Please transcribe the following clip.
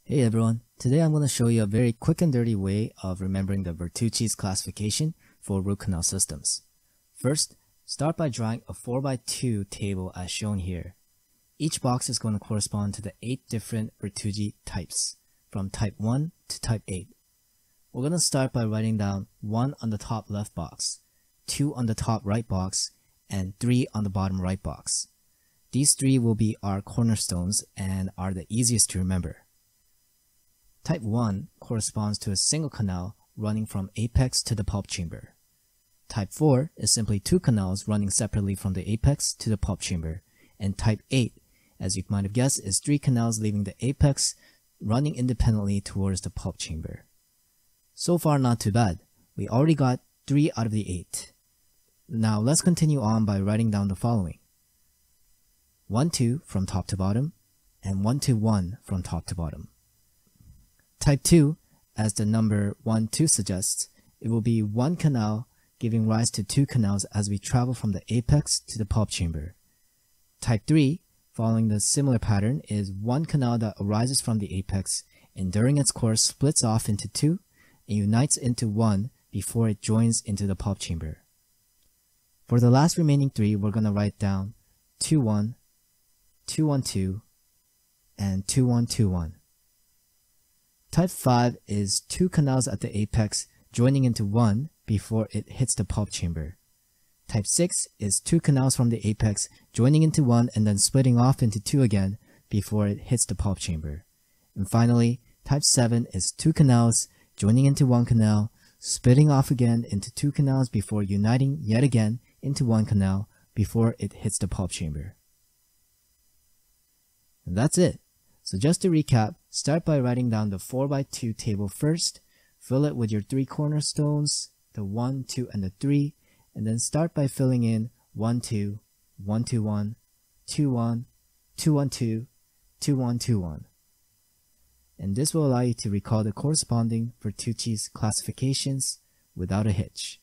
Hey everyone, today I'm going to show you a very quick and dirty way of remembering the Vertucci's classification for root canal systems. First, start by drawing a 4x2 table as shown here. Each box is going to correspond to the 8 different Vertucci types, from type 1 to type 8. We're going to start by writing down 1 on the top left box, 2 on the top right box, and 3 on the bottom right box. These 3 will be our cornerstones and are the easiest to remember. Type 1 corresponds to a single canal running from apex to the pulp chamber. Type 4 is simply 2 canals running separately from the apex to the pulp chamber. And type 8, as you might have guessed, is 3 canals leaving the apex running independently towards the pulp chamber. So far not too bad. We already got 3 out of the 8. Now let's continue on by writing down the following. 1-2 from top to bottom and 1-1 from top to bottom. Type 2, as the number 1-2 suggests, it will be 1 canal giving rise to 2 canals as we travel from the apex to the pulp chamber. Type 3, following the similar pattern, is 1 canal that arises from the apex and during its course splits off into 2 and unites into 1 before it joins into the pulp chamber. For the last remaining 3, we're going to write down 2-1, 2-1-2, and 2-1-2-1. Type 5 is 2 canals at the apex joining into 1 before it hits the pulp chamber. Type 6 is 2 canals from the apex joining into 1 and then splitting off into 2 again before it hits the pulp chamber. And finally, type 7 is 2 canals joining into 1 canal, splitting off again into 2 canals before uniting yet again into 1 canal before it hits the pulp chamber. And that's it. So just to recap, start by writing down the 4x2 table first, fill it with your 3 cornerstones, the 1, 2, and the 3, and then start by filling in 1-2, 1-2-1, 2-1, 2-1-2, 2-1-2-1. And this will allow you to recall the corresponding Vertucci's classifications without a hitch.